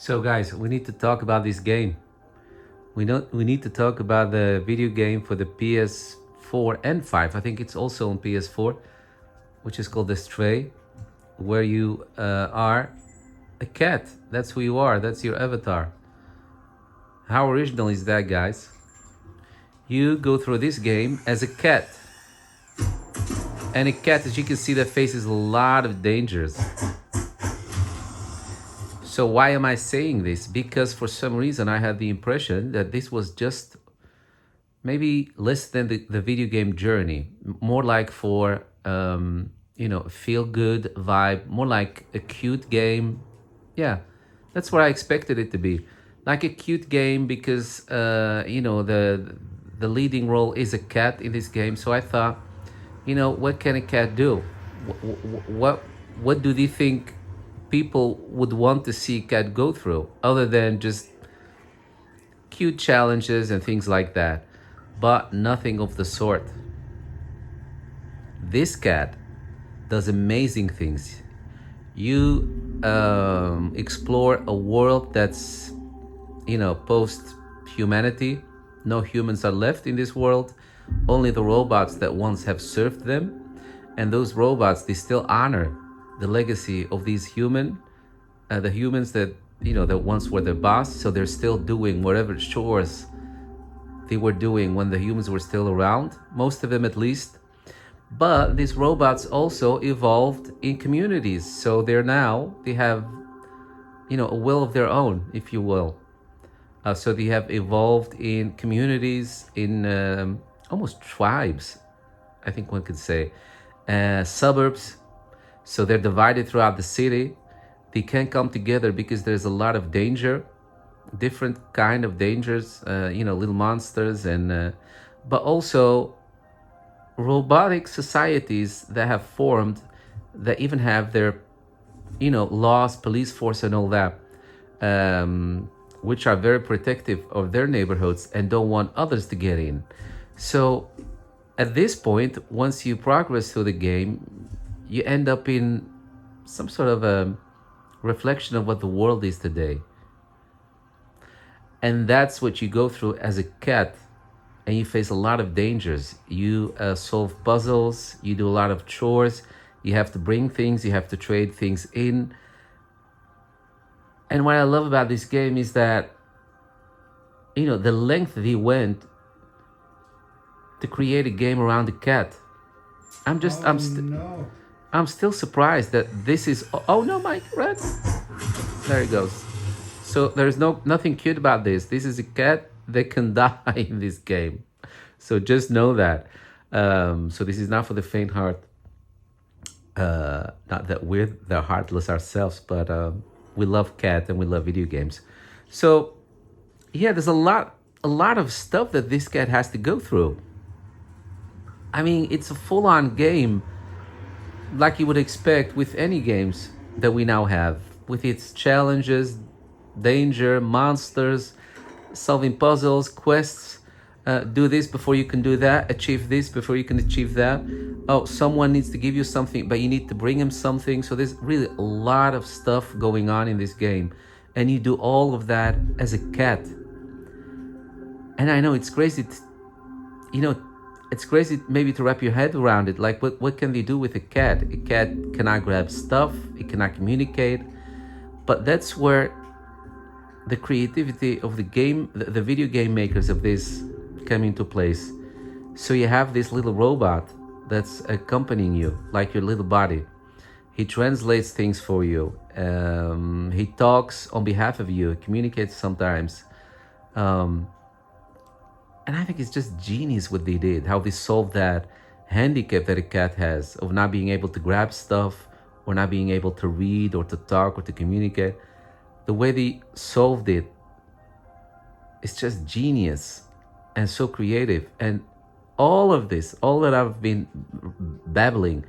So guys, we need to talk about this game. We need to talk about the video game for the PS4 and 5. I think it's also on PS4, which is called The Stray, where you are a cat. That's who you are. That's your avatar. How original is that, guys? You go through this game as a cat. And a cat, as you can see, that faces a lot of dangers. So why am I saying this? Because for some reason I had the impression that this was just maybe less than the video game journey, more like for a feel good vibe, more like a cute game. Yeah, that's what I expected it to be, like a cute game because the leading role is a cat in this game. So I thought, what can a cat do? What do they think people would want to see a cat go through other than just cute challenges and things like that? But nothing of the sort. This cat does amazing things. You explore a world that's, post-humanity. No humans are left in this world. Only the robots that once have served them. And those robots, they still honor the legacy of these the humans that, that once were their boss. So they're still doing whatever chores they were doing when the humans were still around, most of them at least. But these robots also evolved in communities. So they have, a will of their own, if you will. So they have evolved in communities, in almost tribes, I think one could say, suburbs. So they're divided throughout the city. They can't come together because there's a lot of danger, different kind of dangers, little monsters, and but also robotic societies that have formed, that even have their, laws, police force, and all that, which are very protective of their neighborhoods and don't want others to get in. So at this point, once you progress through the game, you end up in some sort of a reflection of what the world is today. And that's what you go through as a cat. And you face a lot of dangers. You solve puzzles, you do a lot of chores, you have to bring things, you have to trade things in. And what I love about this game is that, the length they went to create a game around the cat. I'm still surprised that this is. Oh no, Mike, red. There it goes. So there's nothing cute about this. This is a cat that can die in this game. So just know that. So this is not for the faint heart. Not that they're heartless ourselves, but we love cat and we love video games. So yeah, there's a lot of stuff that this cat has to go through. I mean, it's a full-on game, like you would expect with any games that we now have, with its challenges, danger, monsters, solving puzzles, quests, do this before you can do that, achieve this before you can achieve that. Oh, someone needs to give you something, but you need to bring him something. So there's really a lot of stuff going on in this game. And you do all of that as a cat. And I know it's crazy, it's crazy maybe to wrap your head around it. Like, what can they do with a cat? A cat cannot grab stuff, it cannot communicate. But that's where the creativity of the game, the video game makers of this, come into place. So you have this little robot that's accompanying you, like your little body. He translates things for you. He talks on behalf of you, communicates sometimes. And I think it's just genius what they did, how they solved that handicap that a cat has of not being able to grab stuff or not being able to read or to talk or to communicate. The way they solved it is just genius and so creative. And all of this, all that I've been babbling,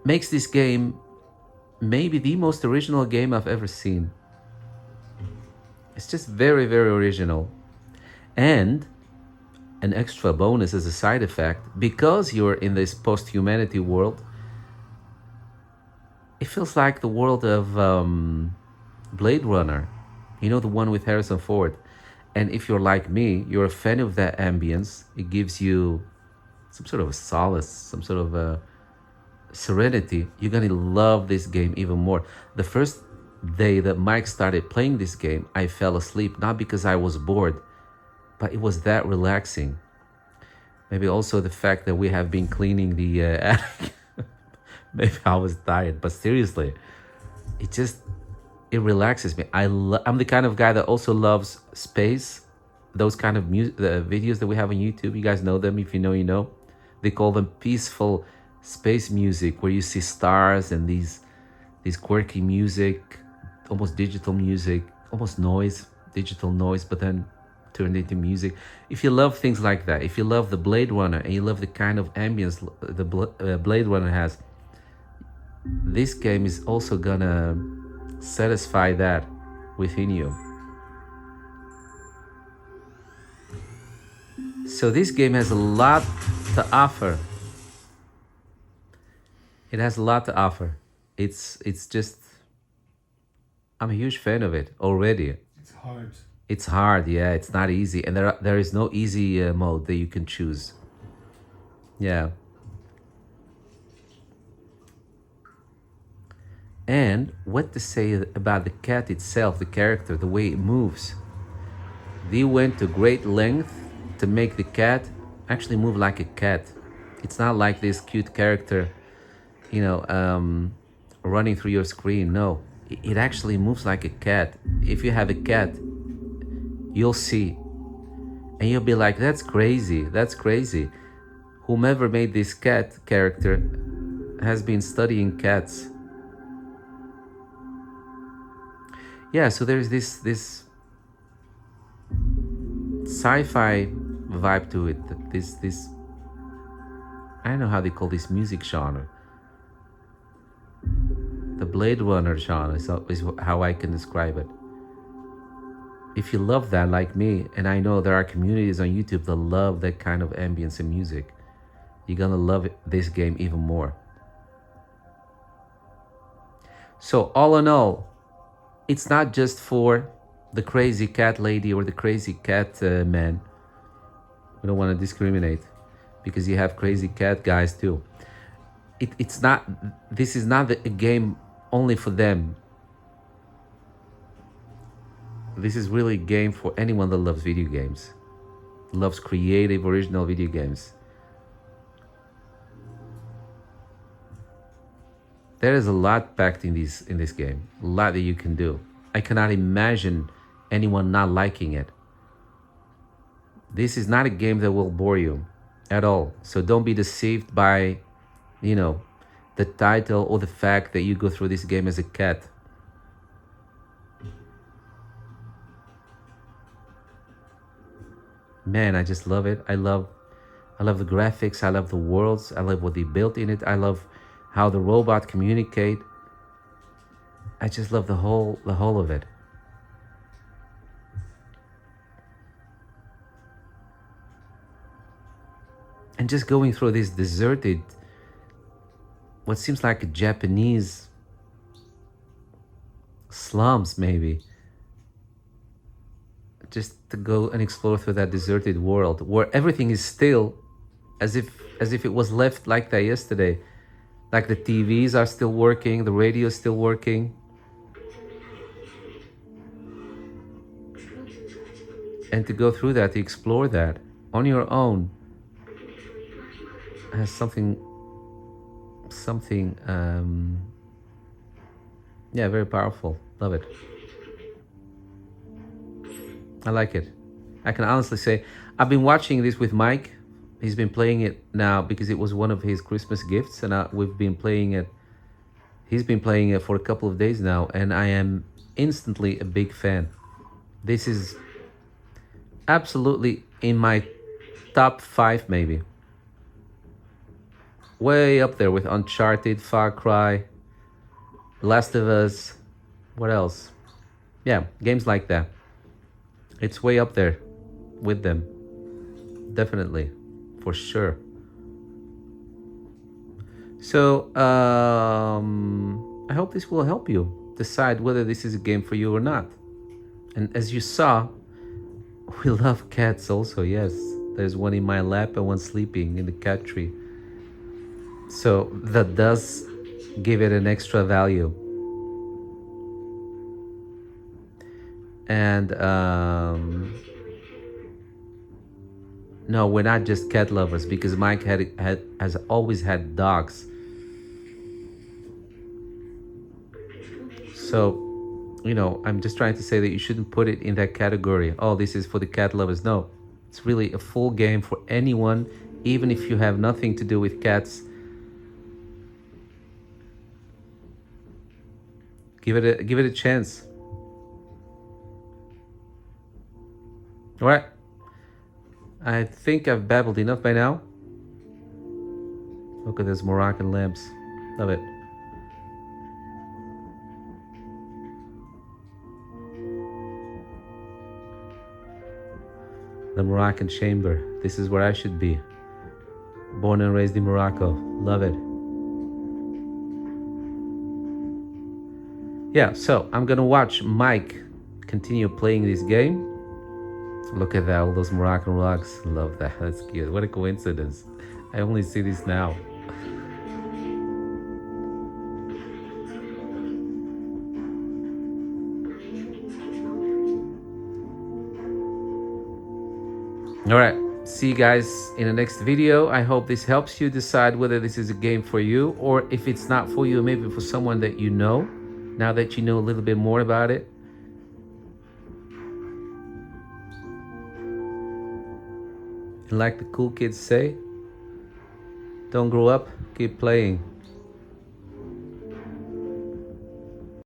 makes this game maybe the most original game I've ever seen. It's just very, very original. And an extra bonus as a side effect, because you're in this post-humanity world, it feels like the world of Blade Runner, you know, the one with Harrison Ford. And if you're like me, you're a fan of that ambience. It gives you some sort of a solace, some sort of a serenity. You're gonna love this game even more. The first day that Mike started playing this game, I fell asleep, not because I was bored, but it was that relaxing. Maybe also the fact that we have been cleaning the attic. Maybe I was tired, but seriously, it just, it relaxes me. I'm the kind of guy that also loves space. Those kind of videos that we have on YouTube, you guys know them. If you know, you know. They call them peaceful space music, where you see stars and these quirky music, almost digital music, almost noise, digital noise, but then turned into music. If you love things like that, if you love the Blade Runner and you love the kind of ambience the Blade Runner has, this game is also gonna satisfy that within you. So this game has a lot to offer. It has a lot to offer. It's just, I'm a huge fan of it already. It's hard. It's hard, yeah. It's not easy, and there is no easy mode that you can choose. Yeah. And what to say about the cat itself, the character, the way it moves. They went to great length to make the cat actually move like a cat. It's not like this cute character, you know, running through your screen. No, it actually moves like a cat. If you have a cat, you'll see, and you'll be like, that's crazy, that's crazy. Whomever made this cat character has been studying cats. Yeah, so there's this sci-fi vibe to it. This I don't know how they call this music genre. The Blade Runner genre is how I can describe it. If you love that like me, and I know there are communities on YouTube that love that kind of ambience and music, you're gonna love this game even more. So all in all, it's not just for the crazy cat lady or the crazy cat man. We don't want to discriminate, because you have crazy cat guys too. It's not, this is not a game only for them. This is really a game for anyone that loves video games, loves creative, original video games. There is a lot packed in this game, a lot that you can do. I cannot imagine anyone not liking it. This is not a game that will bore you at all. So don't be deceived by, you know, the title or the fact that you go through this game as a cat. Man, I just love it. I love the graphics. I love the worlds. I love what they built in it. I love how the robot communicate. I just love the whole of it. And just going through this deserted, what seems like a Japanese slums maybe. Just to go and explore through that deserted world where everything is still as if it was left like that yesterday. Like the TVs are still working, the radio is still working. And to go through that, to explore that on your own, has something, yeah, very powerful. Love it. I like it. I can honestly say, I've been watching this with Mike. He's been playing it now because it was one of his Christmas gifts, and we've been playing it. He's been playing it for a couple of days now, and I am instantly a big fan. This is absolutely in my top 5 maybe. Way up there with Uncharted, Far Cry, Last of Us. What else? Yeah, games like that. It's way up there with them. Definitely. For sure. So, I hope this will help you decide whether this is a game for you or not. And as you saw, we love cats also, yes. There's one in my lap and one sleeping in the cat tree. So that does give it an extra value. And no, we're not just cat lovers, because Mike has always had dogs. So, you know, I'm just trying to say that you shouldn't put it in that category. Oh, this is for the cat lovers. No, it's really a full game for anyone, even if you have nothing to do with cats. Give it a chance. All right. I think I've babbled enough by now. Look at those Moroccan lamps. Love it. The Moroccan chamber. This is where I should be. Born and raised in Morocco. Love it. Yeah, so I'm gonna watch Mike continue playing this game. Look at that, all those Moroccan rugs. Love that, that's cute. What a coincidence. I only see this now. All right, see you guys in the next video. I hope this helps you decide whether this is a game for you, or if it's not for you, maybe for someone that you know, now that you know a little bit more about it. And like the cool kids say, don't grow up, keep playing.